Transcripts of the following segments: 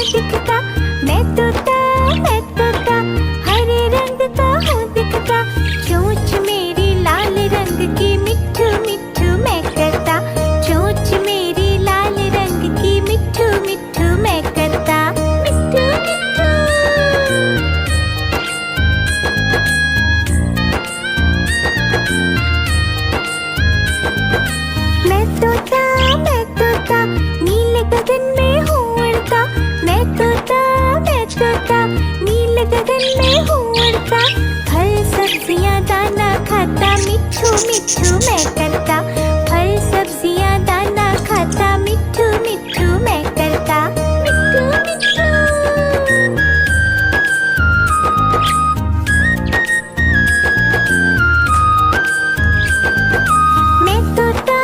दिखता, मैं तोता हरे रंग का हूँ दिखता। चोंच मेरी लाल रंग की मिट्ठू मिट्ठू मैं करता, चोंच मेरी लाल रंग की मिट्ठू मिट्ठू मैं करता, मिट्ठू मिट्ठू। मैं तोता नीले गगन में हूँ उड़ता, मैं तोता नीले गगन में हूँ उड़ता। फल सब्जियाँ दाना खाता, मिट्ठू मिट्ठू मैं करता, फल सब्जियाँ दाना खाता, मिट्ठू मिट्ठू मैं करता, मिट्ठू मिट्ठू। मैं तोता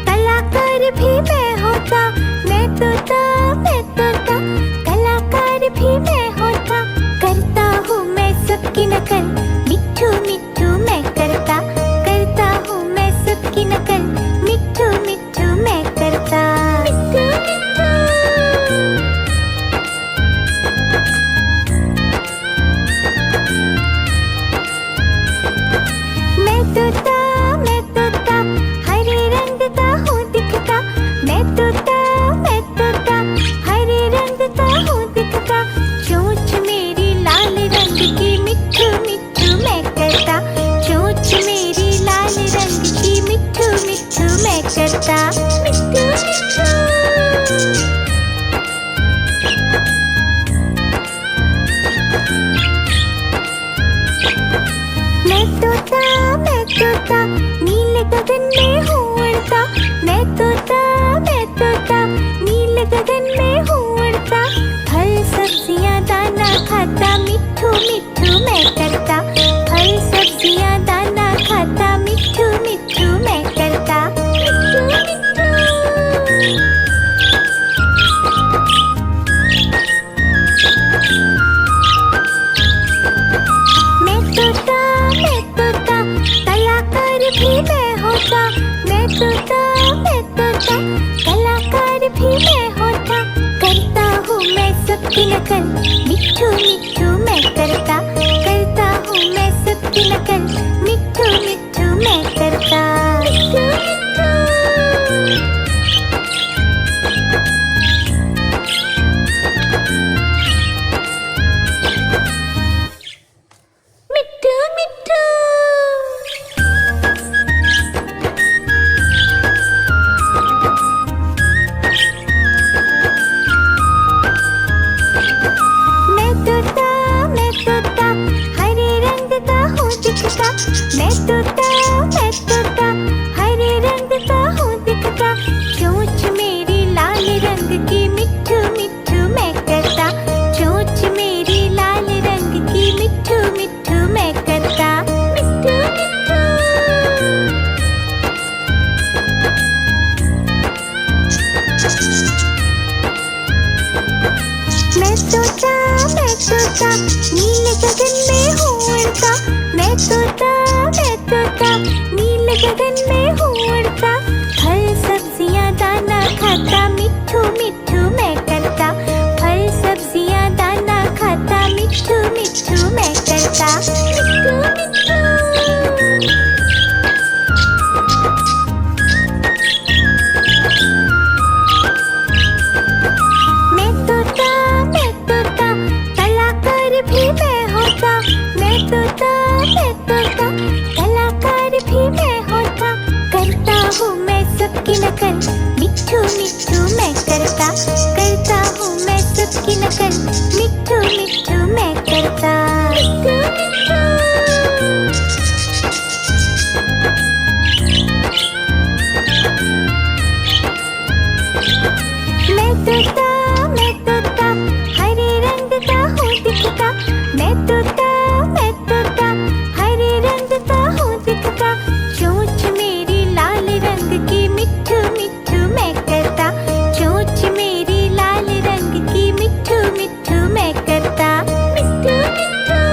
कलाकार भी मैं होता, मैं तोता कलाकार भी मैं होता। करता हूँ मैं सबकी नकल, मिट्ठू मिट्ठू मैं करता, करता हूँ मैं सबकी नकल, मिट्ठू मिट्ठू मैं करता, मिट्ठू मिट्ठू। मैं तोता हरे रंग का हूँ दिखता, मैं तोता हरे रंग का हूँ दिखता। चोंच मेरी लाल रंग की मिट्ठू मिट्ठू मैं करता, चोंच मेरी लाल रंग की मिट्ठू मिट्ठू मैं करता, मिट्ठू मिट्ठू। मैं तोता नीले गगन में हूँ उड़ता, मैं तोता नीले गगन में हूँ उड़ता। फल सब्जियाँ दाना खाता, मिट्ठू मिट्ठू मैं करता, फल सब्जियाँ दाना खाता, मिट्ठू मिट्ठू मैं करता, मिट्ठू मिट्ठू। मैं तोता कलाकार भी मैं होता, मैं तोता कलाकार भी मैं होता। करता हूँ मैं सबकी नकल, मिट्ठू मिट्ठू मैं करता, करता हूँ मैं सबकी नकल, मिट्ठू मिट्ठू मैं करता, मिट्ठू मिट्ठू। मिट्ठू मिट्ठू। मैं तोता हरे रंग का हूँ दिखता, मैं तोता हरे रंग का हूँ दिखता। चोंच मेरी लाल रंग की मिट्ठू मिट्ठू मैं करता, चोंच मेरी लाल रंग की मिट्ठू मिट्ठू मैं करता, मिट्ठू मिट्ठू। मैं तोता नीले गगन में हूँ उड़ता, मैं तोता नीले गगन में हूँ उड़ता। फल सब्जियाँ दाना खाता, मिट्ठू मिट्ठू मैं करता, फल सब्जियाँ दाना खाता, मिट्ठू मिट्ठू मैं करता, मिट्ठू मिट्ठू। मैं तोता कलाकार भी मैं होता, मैं तोता कलाकार भी मैं होता। करता हूँ मैं सबकी नकल, मिट्ठू मिट्ठू मैं करता, करता हूँ मैं सबकी नकल, मिट्ठू मिट्ठू मैं करता, मिट्ठू मिट्ठू। मैं तोता हरे रंग का हूँ दिखता, मैं तोता हरे रंग का हूँ दिखता। चोंच मेरी लाल रंग की मिट्ठू मिट्ठू मैं करता, चोंच मेरी लाल रंग की मिट्ठू मिट्ठू मैं करता, मिट्ठू मिट्ठू।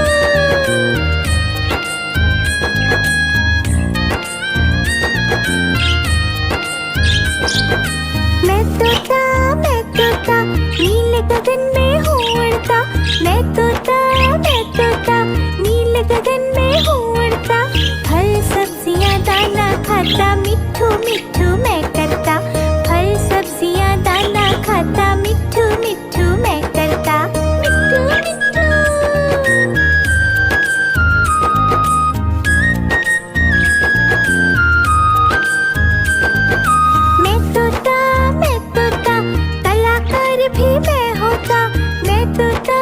मैं तोता खाता, मिट्ठू मिट्ठू मैं करता। फल सब्जियां दाना खाता, मिट्ठू मिट्ठू मैं करता। मिट्ठू मिट्ठू। मैं तोता, कलाकार भी मैं होता। मैं तोता,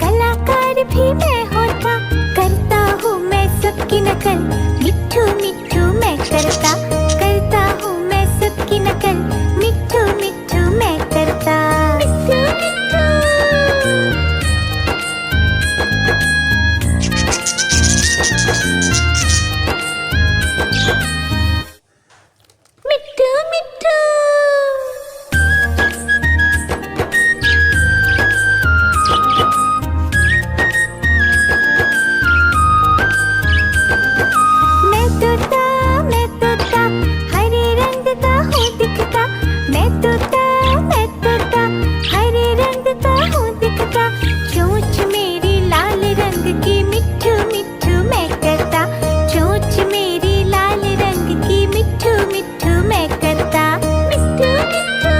कलाकार भी मैं होता। करता हूँ मैं सबकी नकल, मिट्ठू मिट्ठू मैं करता। करता हूँ मैं सबकी नकल, मिट्ठू मिट्ठू मैं करता। मिट्ठू मिट्ठू। मिट्ठू मिट्ठू। मैं तोता, हरे रंग का हूँ दिखता। मैं तोता, हरे रंग का हूँ दिखता। चोंच मेरी लाल रंग की, मिट्ठू मिट्ठू मैं करता। चोंच मेरी लाल रंग की, मिट्ठू मिट्ठू मैं करता। मिट्ठू मिट्ठू।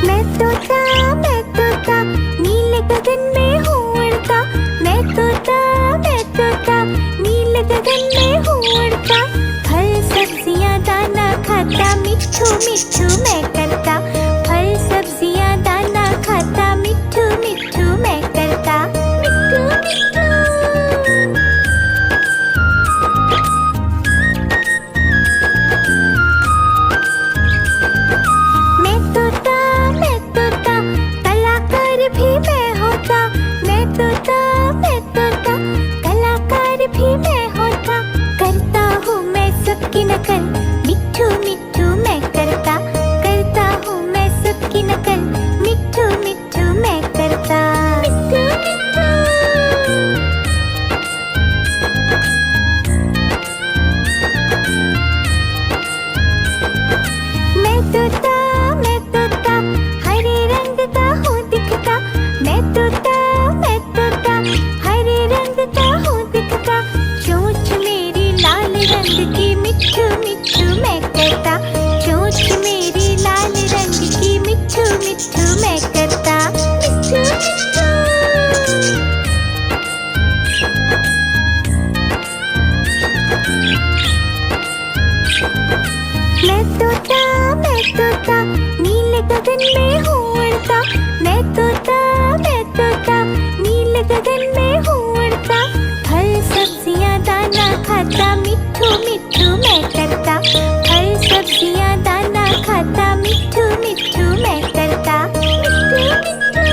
मैं तोता, नीले गगन में हूँ उड़ता। मैं तोता, नीले गगन में हूँ उड़ता। फल सब्जियां दाना खाता, मिट्ठू मिट्ठू मैं करता। फल सब्जियां दाना खाता, मिट्ठू मिट्ठू मैं करता। मिट्ठू मिट्ठू। मैं तोता, कलाकार भी मैं होता। मैं तोता, कलाकार भी मैं होता। करता हूँ मैं सबकी नकल, मिट्ठू मिट्ठू मैं करता। करता हूँ मैं सबकी नकल, मिट्ठू मिट्ठू मैं करता। मिट्ठू मिट्ठू। मैं तोता, हरे रंग का हूँ दिखता। मैं तोता, हरे रंग का हूँ दिखता। चोंच मेरी लाल रंग की, मिट्ठू मिट्ठू मैं करता। चोंच मेरी लाल रंग की, मिट्ठू मिट्ठू मैं करता। मिट्ठू मिट्ठू। मैं तोता, नीले गगन में हूँ उड़ता। मैं तोता, नीले गगन में हूँ उड़ता। फल सब्जियां दाना खाता, मिट्ठू मिट्ठू मैं करता। फल सब्जियां दाना खाता, मिट्ठू मिट्ठू मैं करता। मिट्ठू मिट्ठू।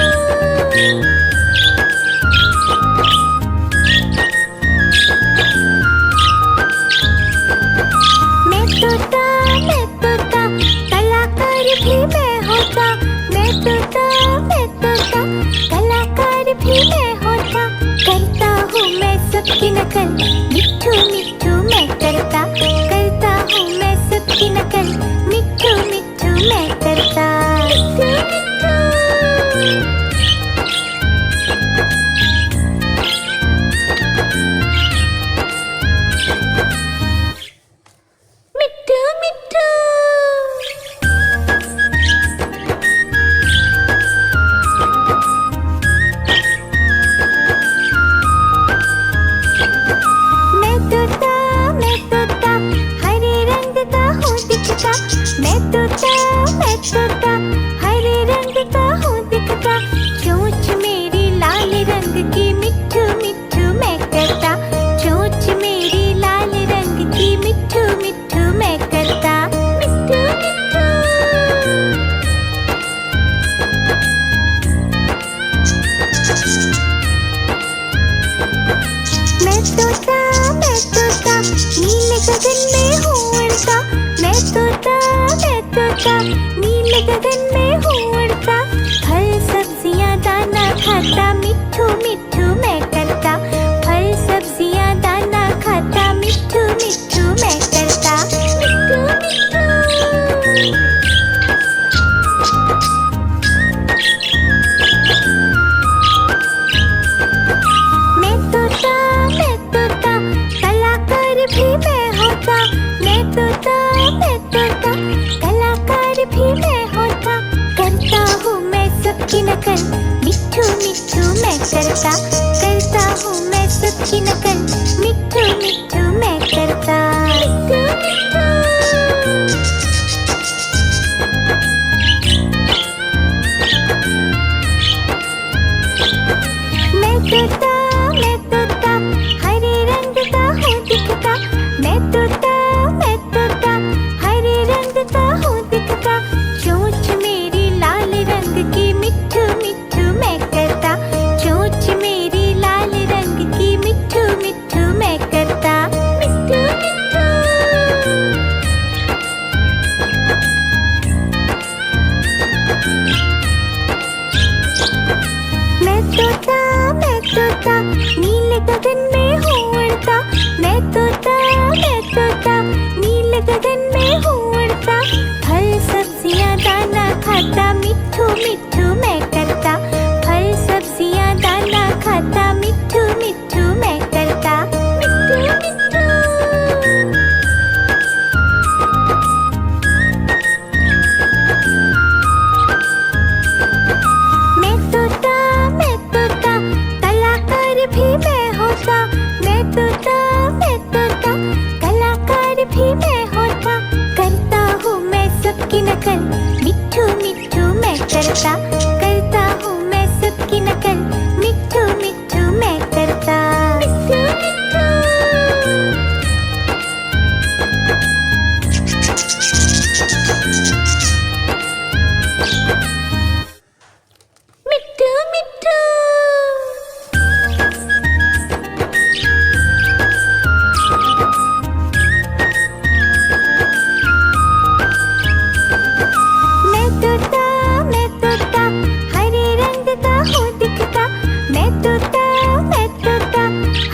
मैं तोता, कलाकार भी मैं होता। मैं तोता, कलाकार भी मैं होता। करता हूँ मैं सबकी नकल, मिट्ठू मिट्ठू मैं करता। करता हूँ मैं सबकी नकल, मिट्ठू मिट्ठू मैं करता। मिट्ठू मिट्ठू। मिट्ठू मिट्ठू। मैं तोता, हरे रंग का हूँ दिखता। मैं तोता, हरे रंग का हूँ दिखता। चोंच मेरी लाल रंग की, मिट्ठू मिट्ठू मैं करता। चोंच मेरी लाल रंग की, मिट्ठू मिट्ठू मैं करता। मिट्ठू मिट्ठू। मैं तोता, नीले गगन में हूँ उड़ता। मैं तोता, नीले गगन में हूँ उड़ता। फल सब्जियां दाना खाता, मिट्ठू मिट्ठू मैं करता। फल सब्जियां दाना खाता, मिट्ठू मिट्ठू मैं करता। मिट्ठू मिट्ठू। करता, करता हूँ मैं सबकी नकल, मिट्ठू मिट्ठू मैं करता। मिट्ठू मिट्ठू मैं तोता हरे रंग का हूँ दिखता, मैं तोता हरे रंग का हूँ दिखता। चोंच मेरी लाल रंग की, मिट्ठू मिट्ठू मैं करता, चोंच मेरी लाल रंग की, मिट्ठू मिट्ठू मैं करता। मिट्ठू मिट्ठू मैं तोता नीले गगन में हूँ उड़ता, मैं तोता नीले गगन में हूँ उड़ता। फल सब्जियाँ दाना खाता, मिट्ठू मिट्ठू मैं करता, फल सब्जियाँ दाना खाता, मिट्ठू मिट्ठू मैं करता। मिट्ठू मिट्ठू मैं तोता कलाकार भी मैं होता, मैं तोता कलाकार भी मैं होता। करता हूँ मैं सबकी नकल, मिट्ठू मिट्ठू मैं करता, करता हूँ मैं सबकी नकल, मिट्ठू मिट्ठू मैं करता। मिट्ठू मिट्ठू मिट्ठू मिट्ठू मैं तोता हरे रंग का हूँ दिखता, मैं तोता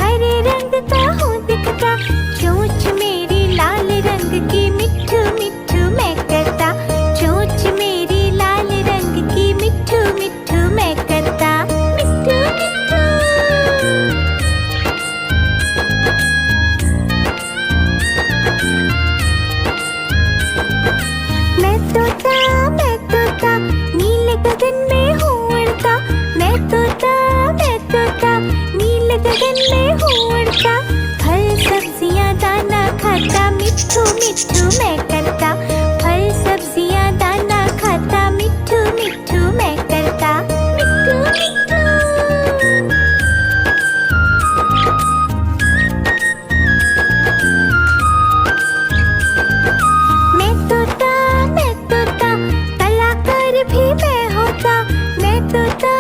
हरे रंग का हूँ दिखता। चोंच मेरी लाल रंग की, मिट्ठू मिट्ठू मैं करता, चोंच मेरी लाल रंग की, मिट्ठू मिट्ठू मैं करता। मिट्ठू मिट्ठू मैं तोता नीले गगन में हूँ उड़ता, मैं तोता नीले गगन में हूँ उड़ता। फल सब्जियाँ दाना खाता, मिट्ठू मिट्ठू मैं करता, फल सब्जियाँ दाना खाता, मिट्ठू मिट्ठू मैं करता। मिट्ठू मिट्ठू मैं तोता कलाकार भी मैं होता, मैं तोता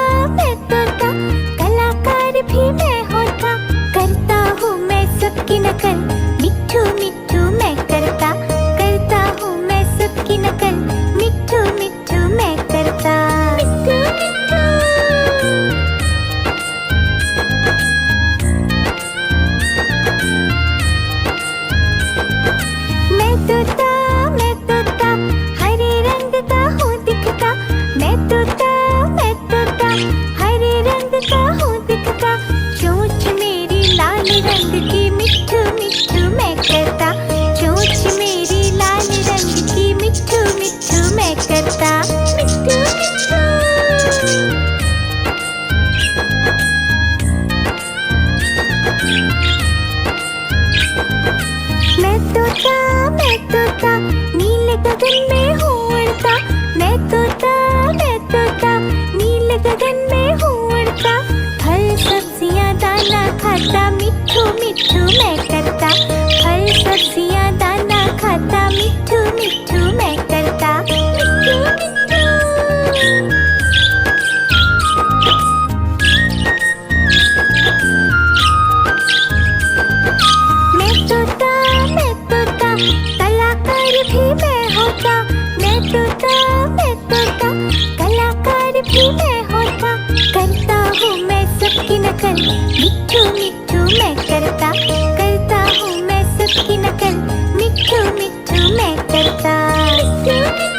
कलाकार भी मैं होता। करता हूँ मैं सबकी नकल, मिट्ठू मिट्ठू मैं करता, करता हूँ मैं सबकी नकल, मिट्ठू मिट्ठू मैं करता। मिट्ठू मिट्ठू मैं तोता हरे रंग का हूँ दिखता, मैं तोता हरे रंग का हूँ दिखता। चोंच मेरी लाल रंग की, मिट्ठू मिट्ठू मैं करता, चोंच मेरी लाल रंग की, मिट्ठू मिट्ठू मैं करता। मिट्ठू मिट्ठू मैं तोता नीले गगन में हूँ उड़ता, मैं तोता नीले गगन में हूँ उड़ता। फल सब्जियाँ दाना खाता, मिट्ठू मिट्ठू मैं करता, फल सब्जियाँ दाना खाता, मिट्ठू मिट्ठू मैं करता। मिट्ठू मिट्ठू मैं तोता कलाकार भी मैं होता, मैं तोता कलाकार भी मैं होता। करता हूँ मैं सबकी नकल, मिट्ठू मिट्ठू मैं करता, करता हूँ मैं सबकी नकल, मिट्ठू मिट्ठू मैं करता। मिट्ठू मिट्ठू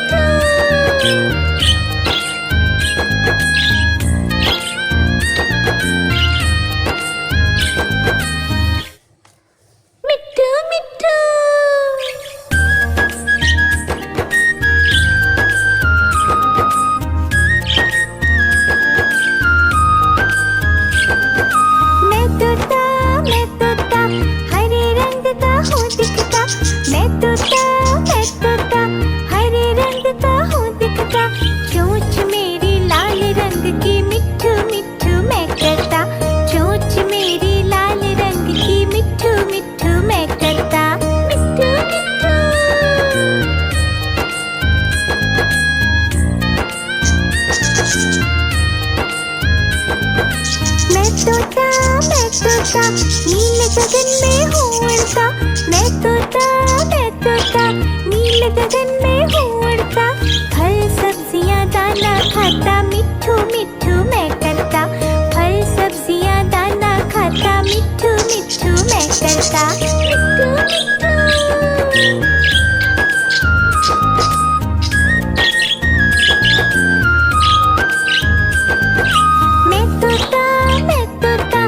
नील गगन में हूँ उड़ता, मैं तोता मैं तोता, नील गगन में हूँ उड़ता। फल सब्जियाँ दाना खाता, मिट्ठू मिट्ठू मैं करता। फल सब्जियाँ दाना खाता, मिट्ठू मिट्ठू मैं करता। मिट्ठू मिट्ठू। मैं तोता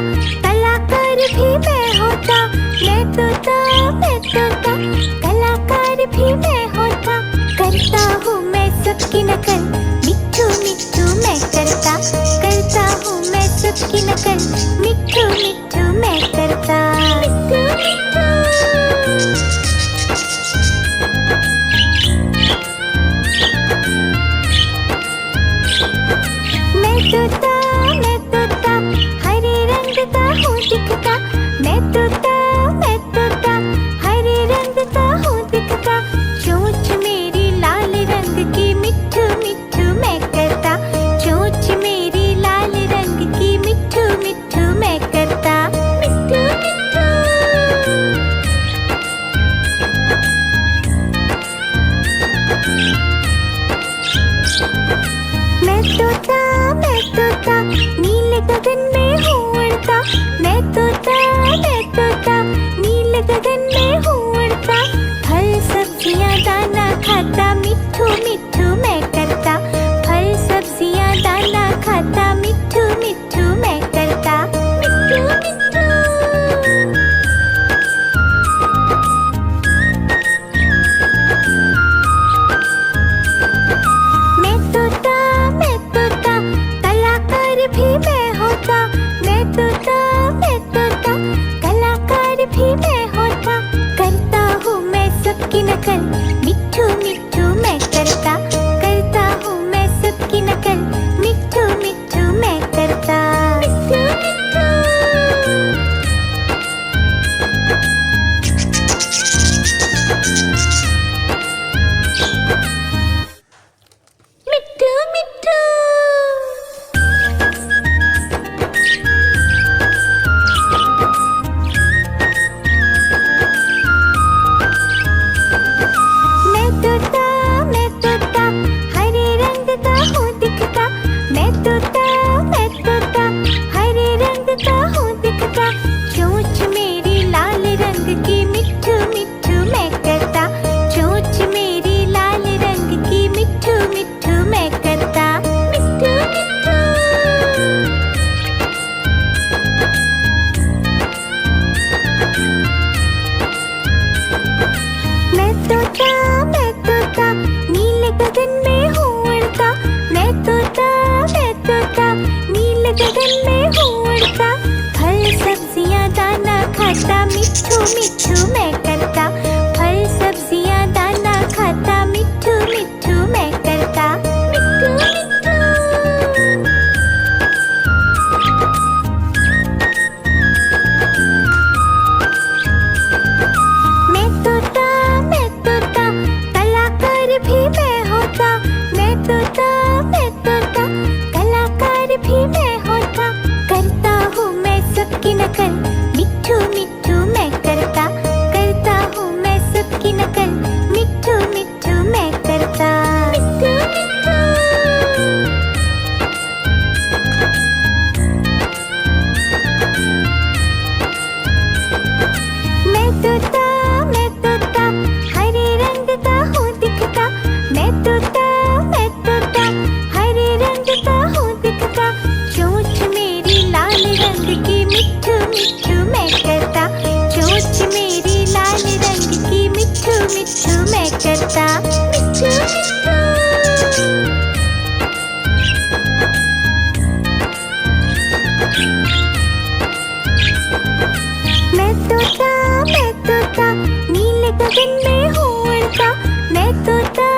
कलाकार भी मैं होता। मैं तोता कलाकार भी मैं होता। करता हूँ मैं सबकी नकल, मिट्ठू मिट्ठू मैं करता। करता हूँ मैं सबकी नकल, मिट्ठू मिट्ठू मैं करता। मिट्ठू मिट्ठू। मैं तोता हरे रंग का हूँ दिखता। मैं तोता हरे रंग का हूँ दिखता। चोंच मेरी लाल रंग की, मिट्ठू मिट्ठू मैं करता। चोंच मेरी लाल रंग की, मिट्ठू मिट्ठू मैं करता। मिट्ठू मिट्ठू। मैं तोता नील गगन में हूँ उड़ता। मैं तोता नील गगन में हूँ उड़ता। फल सब्जियाँ दाना खाता, मिट्ठू मिट्ठू मैं करता। फल सब्जियाँ दाना खाता, मिट्ठू मिट्ठू मैं करता। मिट्ठू मिट्ठू। मैं तोता कलाकार भी मैं होता। मैं तोता कलाकार भी मैं होता। करता हूँ मैं सबकी नकल, मिट्ठू मिट्ठू मैं करता। करता हूँ मैं सबकी नकल, मिट्ठू मिट्ठू मैं करता। मिट्ठू मिट्ठू। मिट्ठू मिट्ठू। मैं तोता हरे रंग का हूँ दिखता। मैं तोता हरे रंग का हूँ दिखता। चोंच मेरी लाल रंग की, मिट्ठू मिट्ठू मैं करता। चोंच मेरी लाल रंग की, मिट्ठू मिट्ठू मैं करता। मिट्ठू मिट्ठू। मैं तोता नील गगन में हूँ उड़ता। मैं तोता नील गगन में हूँ उड़ता। फल सब्जियाँ दाना खाता, मिट्ठू मिट्ठू मैं करता। फल सब्जियाँ दाना खाता, मिट्ठू मिट्ठू मैं करता। मिट्ठू मिट्ठू। मैं तोता कलाकार भी मैं होता। मैं तोता कलाकार भी मैं होता। करता हूँ मैं सबकी नकल, मिट्ठू मिट्ठू मैं करता। करता हूँ मैं सबकी नकल, मिट्ठू मिट्ठू मैं करता। मिट्ठू मिट्ठू। मैं तोता हरे रंग का हूँ दिखता। मैं तोता हरे रंग का हूँ दिखता। चोंच मेरी लाल रंग की, मिट्ठू मिट्ठू मैं करता। चोंच मेरी लाल रंग की, मिट्ठू मिट्ठू मैं करता। मिट्ठू मिट्ठू। मैं तोता नील गगन में हूँ उड़ता। मैं तोता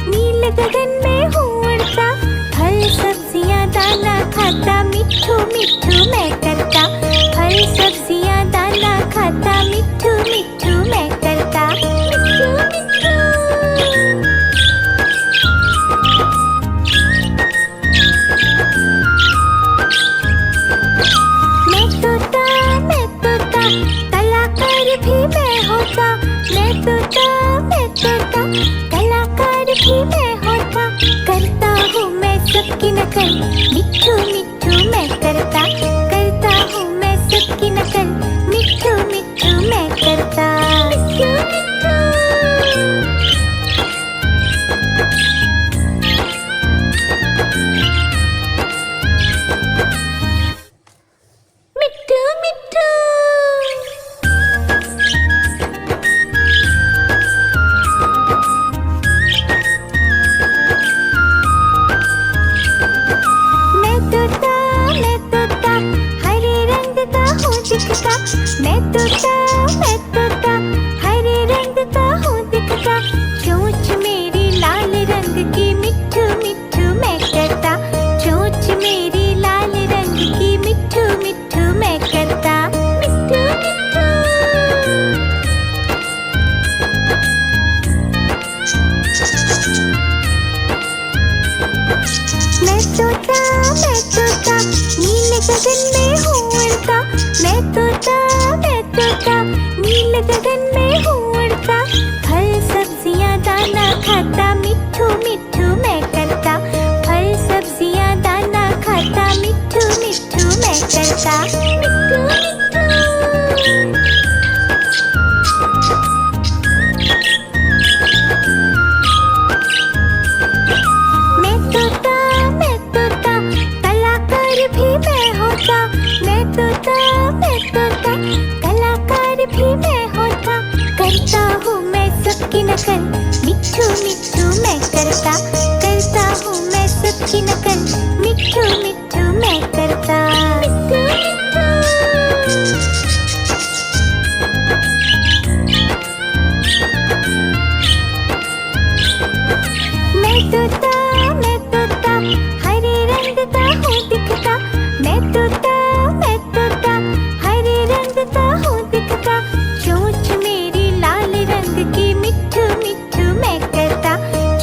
नील गगन में हूँ उड़ता। फल सब्जियाँ दाना खाता, मिट्ठू मिट्ठू मैं करता। फल सब्जियाँ दाना खाता, मिट्ठू मिट्ठू मैं करता। मिट्ठू मिट्ठू। मैं तोता नील गगन में हूँ उड़ता, फल सब्जियाँ दाना खाता, मिट्ठू मिट्ठू मैं करता। फल सब्जियाँ दाना खाता, मिट्ठू मिट्ठू मैं करता। मिट्ठू मिट्ठू। मैं तोता, कलाकार भी मैं होता। मैं तोता, कलाकार भी मैं होता। करता हूँ मैं सबकी नकल, मिट्ठू मिट्ठू मैं करता। करता हूँ मैं सबकी नकल, मिट्ठू मिट्ठू मैं करता। मिट्ठू मिट्ठू। मैं तोता, हरे रंग का हूँ दिखता। मैं तोता, हरे रंग का हूँ दिखता। चोंच मेरी लाल रंग की, मिट्ठू मिट्ठू मैं करता।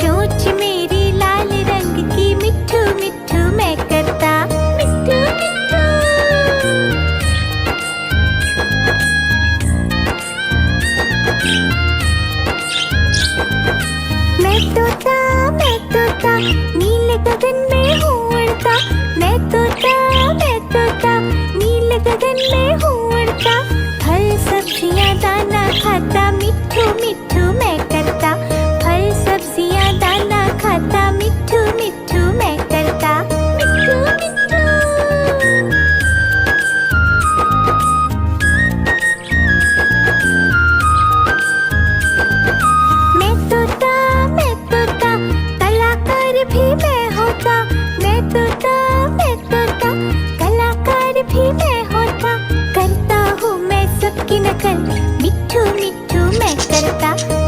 चोंच मेरी लाल रंग की, मिट्ठू मिट्ठू मैं करता। मिट्ठू मिट्ठू। मैं तोता, नील गगन में हूँ उड़ता। मैं तोता, नील गगन में हूँ उड़ता। फल सब्जियाँ दाना खाता, मिट्ठू मिट्ठू मैं करता। फल सब्जियाँ दाना खाता, मिट्ठू मिट्ठू मैं करता। मिट्ठू मिट्ठू। मैं तोता, कलाकार भी मैं होता। मैं तोता, कलाकार भी मैं होता। करता हूँ मैं सबकी नकल, मिट्ठू मिट्ठू मैं करता।